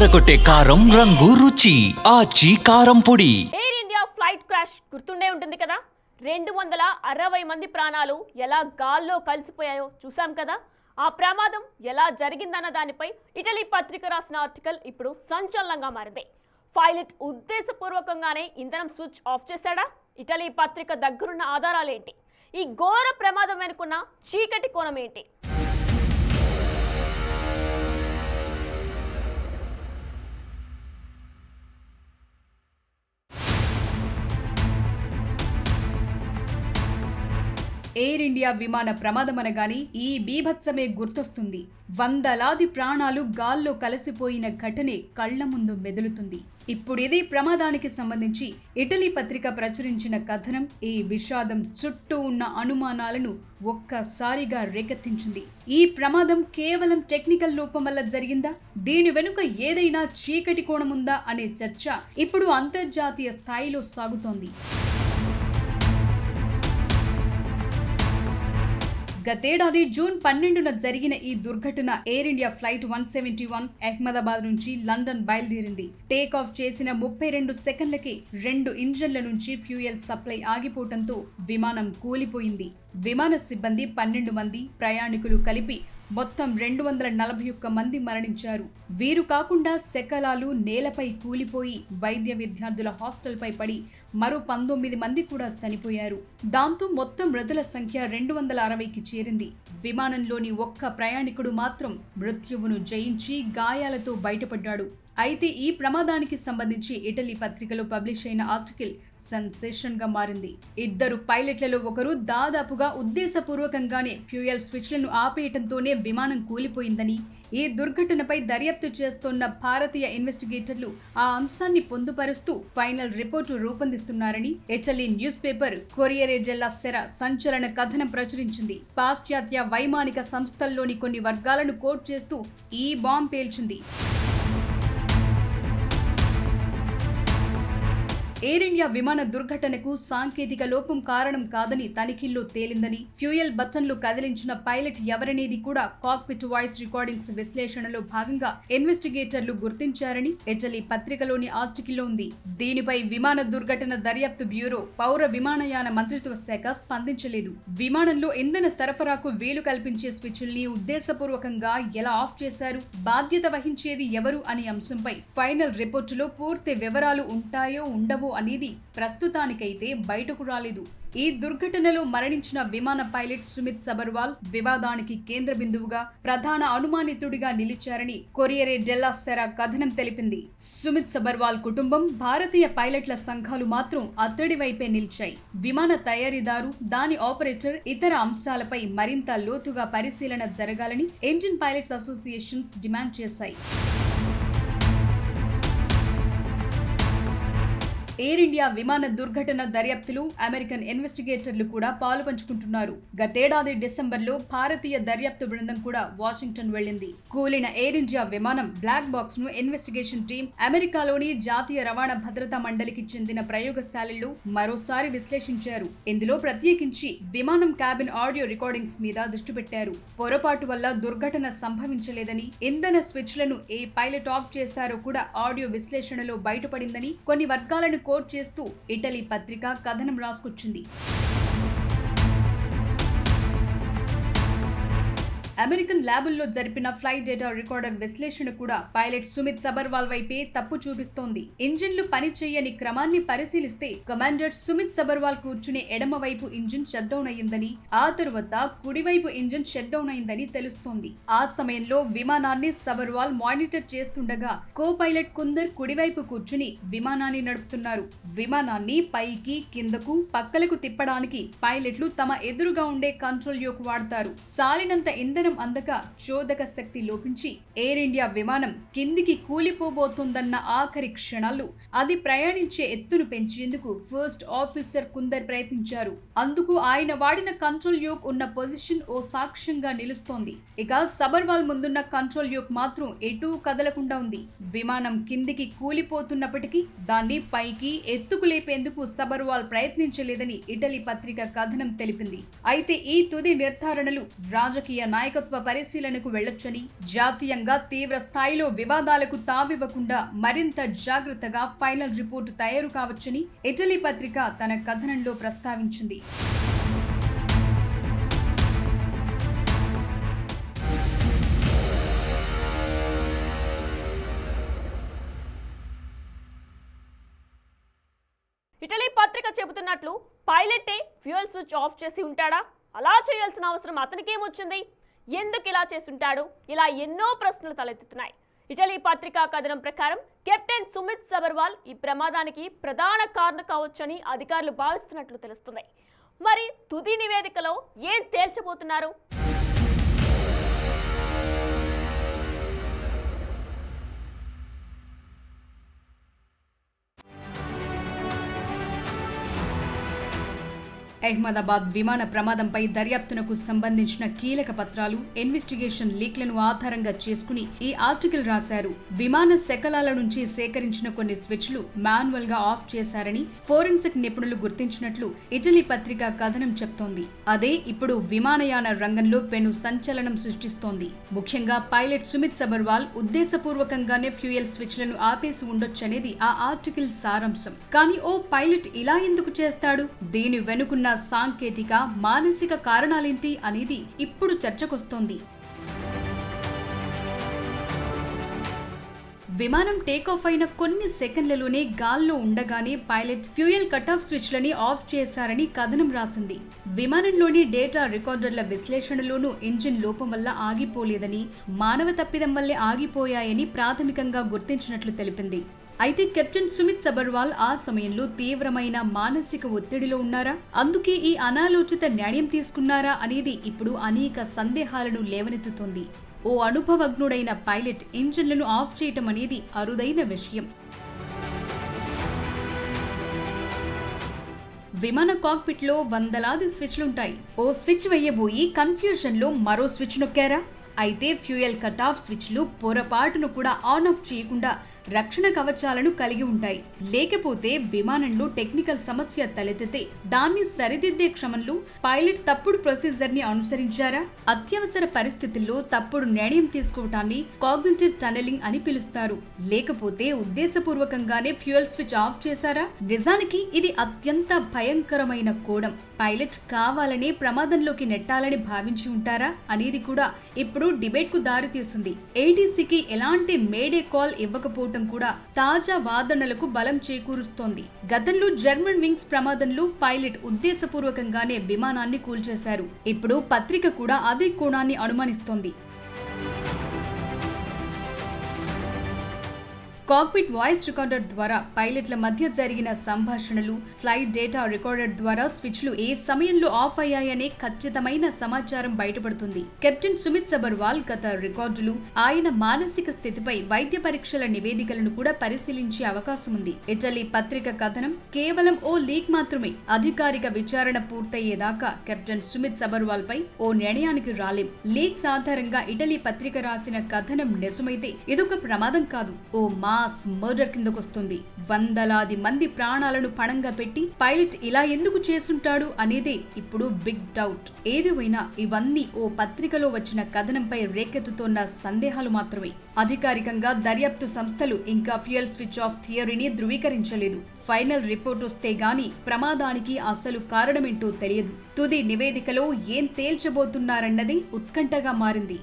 అదరగొట్టే కారం రంగు రుచి ఆచి కారం పొడి. ఎయిర్ ఇండియా ఫ్లైట్ క్రాష్ గుర్తుండే ఉంటుంది కదా. 260 మంది ప్రాణాలు ఎలా గాల్లో కలిసిపోయాయో చూసాం కదా. ఆ ప్రమాదం ఎలా జరిగిందన్న దానిపై ఇటలీ పత్రిక రాసిన ఆర్టికల్ ఇప్పుడు సంచలనంగా మారింది. పైలట్ ఉద్దేశపూర్వకంగానే ఇంధనం స్విచ్ ఆఫ్ చేశాడా? ఇటలీ పత్రిక దగ్గరున్న ఆధారాలేంటి? ఈ ఘోర ప్రమాదం వెనుకున్న చీకటి కోణం ఏంటి? ఎయిర్ ఇండియా విమాన ప్రమాదం అనగానే ఈ బీభత్సమే గుర్తొస్తుంది. వందలాది ప్రాణాలు గాల్లో కలిసిపోయిన ఘటనే కళ్ల ముందు మెదులుతుంది. ఇప్పుడు ఇదే ప్రమాదానికి సంబంధించి ఇటలీ పత్రిక ప్రచురించిన కథనం ఈ విషాదం చుట్టూ ఉన్న అనుమానాలను ఒక్కసారిగా రేకెత్తించింది. ఈ ప్రమాదం కేవలం టెక్నికల్ లోపం వల్ల జరిగిందా? దీని వెనుక ఏదైనా చీకటి కోణముందా అనే చర్చ ఇప్పుడు అంతర్జాతీయ స్థాయిలో సాగుతోంది. గతేడాది జూన్ 12న జరిగిన ఈ దుర్ఘటన ఎయిర్ ఇండియా ఫ్లైట్ 171 అహ్మదాబాద్ నుంచి లండన్ బయలుదేరింది. టేక్ ఆఫ్ చేసిన 32 సెకండ్లకి 2 ఇంజన్ల నుంచి ఫ్యూయల్ సప్లై ఆగిపోవడంతో విమానం కూలిపోయింది. విమాన సిబ్బంది 12 మంది, ప్రయాణికులు కలిపి మొత్తం 241 మంది మరణించారు. వీరు కాకుండా శకలాలు నేలపై కూలిపోయి వైద్య విద్యార్థుల హాస్టల్పై పడి మరో 19 మంది కూడా చనిపోయారు. దాంతో మొత్తం మృతుల సంఖ్య 260కి చేరింది. విమానంలోని ఒక్క ప్రయాణికుడు మాత్రం మృత్యువును జయించి గాయాలతో బయటపడ్డాడు. అయితే ఈ ప్రమాదానికి సంబంధించి ఇటలీ పత్రికలో పబ్లిష్ అయిన ఆర్టికల్ సెన్సేషన్ గా మారింది. 2 పైలట్లలో ఒకరు దాదాపుగా ఉద్దేశపూర్వకంగానే ఫ్యూయల్ స్విచ్లను ఆపేయటంతోనే విమానం కూలిపోయిందని, ఈ దుర్ఘటనపై దర్యాప్తు చేస్తోన్న భారతీయ ఇన్వెస్టిగేటర్లు ఆ అంశాన్ని పొందుపరుస్తూ ఫైనల్ రిపోర్టు రూపొందిస్తున్నారని Italy news paper Corriere della Sera సంచలన కథనం ప్రచురించింది. పాశ్చాత్య వైమానిక సంస్థల్లోని కొన్ని వర్గాలను కోట్ చేస్తూ ఈ బాంబ్ పేల్చింది. ఎయిర్ ఇండియా విమాన దుర్ఘటనకు సాంకేతిక లోపం కారణం కాదని తనిఖీల్లో తేలిందని, ఫ్యూయల్ బటన్లు కదిలించిన పైలట్ ఎవరనేది కూడా కాక్పిట్ వాయిస్ రికార్డింగ్స్ విశ్లేషణలో భాగంగా ఇన్వెస్టిగేటర్లు గుర్తించారని ఇటలీ పత్రికలోని ఆర్టికల్లో ఉంది. దీనిపై విమాన దుర్ఘటన దర్యాప్తు బ్యూరో, పౌర విమానయాన మంత్రిత్వ శాఖ స్పందించలేదు. విమానంలో ఇంధన సరఫరాకు వీలు కల్పించే స్విచ్ల్ని ఉద్దేశపూర్వకంగా ఎలా ఆఫ్ చేశారు, బాధ్యత వహించేది ఎవరు అనే అంశంపై ఫైనల్ రిపోర్టులో పూర్తి వివరాలు ఉంటాయో ఉండవో అనేది ప్రస్తుతానికైతే బయటకు రాలేదు. ఈ దుర్ఘటనలో మరణించిన విమాన పైలట్ సుమిత్ సబర్వాల్ వివాదానికి కేంద్ర బిందువుగా, ప్రధాన అనుమానితుడిగా నిలిచారని కొరియరే డెల్లా సెరా కథనం తెలిపింది. సుమిత్ సబర్వాల్ కుటుంబం, భారతీయ పైలట్ల సంఘాలు మాత్రం అతడి వైపే నిలిచాయి. విమాన తయారీదారు, దాని ఆపరేటర్, ఇతర అంశాలపై మరింత లోతుగా పరిశీలన జరగాలని ఇండియన్ పైలట్స్ అసోసియేషన్స్ డిమాండ్ చేశాయి. ఎయిర్ ఇండియా విమాన దుర్ఘటన దర్యాప్తులు అమెరికన్ ఇన్వెస్టిగేటర్లు కూడా పాలుపంచుకుంటున్నారు. గతేడాది డిసెంబర్లో భారతీయ దర్యాప్తు బృందం కూడా వాషింగ్టన్ వెళ్లింది. కూలిన ఎయిర్ ఇండియా విమానం బ్లాక్ బాక్స్ ను ఇన్వెస్టిగేషన్ టీం అమెరికాలోని జాతీయ రవాణా భద్రతా మండలికి చెందిన ప్రయోగశాలల్లో మరోసారి విశ్లేషించారు. ఇందులో ప్రత్యేకించి విమానం క్యాబిన్ ఆడియో రికార్డింగ్స్ మీద దృష్టి పెట్టారు. పొరపాటు వల్ల దుర్ఘటన సంభవించలేదని, ఇంధన స్విచ్లను ఏ పైలట్ ఆఫ్ చేశారో కూడా ఆడియో విశ్లేషణలో బయటపడిందని కొన్ని వర్గాలను కోట్ చేస్తూ ఇటలీ పత్రిక కథనం రాసుకొచ్చింది. అమెరికన్ ల్యాబుల్లో జరిపిన ఫ్లైట్ డేటా రికార్డర్ విశ్లేషణ కూడా పైలట్ సుమిత్ సబర్వాల్ వైపే తప్పు చూపిస్తోంది. ఇంజిన్లు పని చేయని క్రమాన్ని పరిశీలిస్తే కమాండర్ సుమిత్ సబర్వాల్ కూర్చునే ఎడమ వైపు ఇంజిన్ షట్ డౌన్ అయ్యిందని, ఆ తరువాత కుడివైపు ఇంజిన్ షట్ డౌన్ అయిందని తెలుస్తోంది. ఆ సమయంలో విమానాన్ని సబర్వాల్ మానిటర్ చేస్తుండగా కో పైలట్ కుందర్ కుడివైపు కూర్చుని విమానాన్ని నడుపుతున్నారు. విమానాన్ని పైకి, కిందకు, పక్కలకు తిప్పడానికి పైలట్లు తమ ఎదురుగా ఉండే కంట్రోల్ యోక్ వాడతారు. సాలినంత ఇంధన అందక చోదక శక్తి లోపించి ఎయిర్ ఇండియా విమానం కిందికి కూలిపోబోతోందన్న ఆఖరి క్షణాల్లో అది ప్రయాణించే ఎత్తును పెంచేందుకు ఫస్ట్ ఆఫీసర్ కుందర్ ప్రయత్నించారు. అందుకు ఆయన వాడిన కంట్రోల్ యోక్ ఉన్న పొజిషన్ ఓ సాక్ష్యంగా నిలుస్తోంది. ఇక సబర్వాల్ ముందున్న కంట్రోల్ యోక్ మాత్రం ఎటూ కదలకుండా ఉంది. విమానం కిందికి కూలిపోతున్నప్పటికీ దాన్ని పైకి ఎత్తుకు లేపేందుకు సబర్వాల్ ప్రయత్నించలేదని ఇటలీ పత్రిక కథనం తెలిపింది. అయితే ఈ తుది నిర్ధారణలు రాజకీయ నాయక నాయకత్వ పరిశీలనకు వెళ్లొచ్చని, జాతీయంగా తీవ్ర స్థాయిలో వివాదాలకు తావివ్వకుండా మరింత జాగ్రత్తగా ఫైనల్ రిపోర్టు తయారు కావచ్చని ఇటలీ పత్రిక తన కథనంలో ప్రస్తావించింది. ఇటలీ పత్రిక చెబుతున్నట్లు పైలటే ఫ్యూయల్ స్విచ్ ఆఫ్ చేసి ఉంటాడా? అలా చేయాల్సిన అవసరం అతనికేమొచ్చింది? ఎందుకు ఇలా చేసుంటాడు? ఇలా ఎన్నో ప్రశ్నలు తలెత్తుతున్నాయి. ఇటలీ పత్రికా కథనం ప్రకారం కెప్టెన్ సుమిత్ సబర్వాల్ ఈ ప్రమాదానికి ప్రధాన కారణం కావచ్చని అధికారులు భావిస్తున్నట్లు తెలుస్తుంది. మరి తుది నివేదికలో ఏం తేల్చబోతున్నారు? అహ్మదాబాద్ విమాన ప్రమాదంపై దర్యాప్తునకు సంబంధించిన కీలక పత్రాలు, ఇన్వెస్టిగేషన్ లీక్లను ఆధారంగా చేసుకుని ఈ ఆర్టికల్ రాశారు. విమాన శకలాల నుంచి సేకరించిన కొన్ని స్విచ్లు మాన్యువల్ గా ఆఫ్ చేశారని ఫోరెన్సిక్ నిపుణులు గుర్తించినట్లు ఇటలీ పత్రిక కథనం చెప్తోంది. అదే ఇప్పుడు విమానయాన రంగంలో పెను సంచలనం సృష్టిస్తోంది. ముఖ్యంగా పైలట్ సుమిత్ సబర్వాల్ ఉద్దేశపూర్వకంగానే ఫ్యూయల్ స్విచ్లను ఆపేసి ఉండొచ్చనేది ఆ ఆర్టికల్ సారాంశం. కానీ ఓ పైలట్ ఇలా ఎందుకు చేస్తాడు? దీని వెనుకున్న సాంకేతిక, మానసిక కారణాలేంటి అనేది ఇప్పుడు చర్చకొస్తోంది. విమానం టేకాఫ్ అయిన కొన్ని సెకండ్లలోనే గాల్లో ఉండగానే పైలట్ ఫ్యూయల్ కటాఫ్ స్విచ్లని ఆఫ్ చేశారని కథనం రాసింది. విమానంలోని డేటా రికార్డర్ల విశ్లేషణలోనూ ఇంజిన్ లోపం వల్ల ఆగిపోలేదని, మానవ తప్పిదం వల్లే ఆగిపోయాయని ప్రాథమికంగా గుర్తించినట్లు తెలిపింది. అయితే కెప్టెన్ సుమిత్ సబర్వాల్ ఆ సమయంలో తీవ్రమైన మానసిక ఒత్తిడిలో ఉన్నారా? అందుకే ఈ అనాలోచిత నిర్ణయం తీసుకున్నారా అనేది ఇప్పుడు అనేక సందేహాలను లేవనెత్తుతోంది. ఓ అనుభవజ్ఞుడైన పైలట్ ఇంజిన్లను ఆఫ్ చేయటం అనేది అరుదైన విషయం. విమాన కాక్పిట్ లో వందలాది స్విచ్లుంటాయి. ఓ స్విచ్ వేయబోయి కన్ఫ్యూజన్ లో మరో స్విచ్ నొక్కారా? అయితే ఫ్యూయల్ కట్ ఆఫ్ స్విచ్లు పొరపాటును కూడా ఆన్ ఆఫ్ చేయకుండా రక్షణ కవచాలను కలిగి ఉంటాయి. లేకపోతే విమానంలో టెక్నికల్ సమస్య తలెత్తితే దాన్ని సరిదిద్దే క్రమంలో పైలట్ తప్పుడు ప్రొసీజర్ ని అనుసరించారా? అత్యవసర పరిస్థితుల్లో తప్పుడు నిర్ణయం తీసుకోవటాన్ని కాగ్నిటివ్ టనెలింగ్ అని పిలుస్తారు. లేకపోతే ఉద్దేశపూర్వకంగానే ఫ్యూయల్ స్విచ్ ఆఫ్ చేశారా? నిజానికి ఇది అత్యంత భయంకరమైన కోణం. పైలట్ కావాలనే ప్రమాదంలోకి నెట్టాలని భావించి ఉంటారా అనేది కూడా ఇప్పుడు డిబేట్ కు దారితీసింది. ఏటీసీకి ఎలాంటి మేడే కాల్ ఇవ్వకపోవడం కూడా తాజా వాదనలకు బలం చేకూరుస్తోంది. గతంలో జర్మన్ వింగ్స్ ప్రమాదంలో పైలట్ ఉద్దేశపూర్వకంగానే విమానాన్ని కూల్చేశారు. ఇప్పుడు పత్రిక కూడా అదే కోణాన్ని అనుమానిస్తోంది. కాక్పిట్ వాయిస్ రికార్డర్ ద్వారా పైలట్ల మధ్య జరిగిన సంభాషణలు, ఫ్లైట్ డేటా రికార్డర్ ద్వారా స్విచ్లు ఏ సమయంలో ఆఫ్ అయ్యాయనే ఖచ్చితమైన సమాచారం బయటపడుతుంది. కెప్టెన్ సుమిత్ సబర్వాల్ గత రికార్డులు, ఆయన మానసిక స్థితిపై వైద్య పరీక్షల నివేదికలను కూడా పరిశీలించే అవకాశం ఉంది. ఇటలీ పత్రిక కథనం కేవలం ఓ లీక్ మాత్రమే. అధికారిక విచారణ పూర్తయ్యేదాకా కెప్టెన్ సుమిత్ సబర్వాల్ పై ఓ నిర్ణయానికి రాలేం. లీక్స్ ఆధారంగా ఇటలీ పత్రిక రాసిన కథనం నిజమైతే ఇదొక ప్రమాదం కాదు, ఓ మాస్ మర్డర్ కిందకొస్తుంది. వందలాది మంది ప్రాణాలను పణంగా పెట్టి పైలట్ ఇలా ఎందుకు చేసుంటాడు అనేదే ఇప్పుడు బిగ్ డౌట్. ఏదేమైనా ఇవన్నీ ఓ పత్రికలో వచ్చిన కథనంపై రేకెత్తుతోన్న సందేహాలు మాత్రమే. అధికారికంగా దర్యాప్తు సంస్థలు ఇంకా ఫ్యూయల్ స్విచ్ ఆఫ్ థియరీని ధృవీకరించలేదు. ఫైనల్ రిపోర్ట్ వస్తే గాని ప్రమాదానికి అసలు కారణమేంటో తెలియదు. తుది నివేదికలో ఏం తేల్చబోతున్నారన్నది ఉత్కంఠగా మారింది.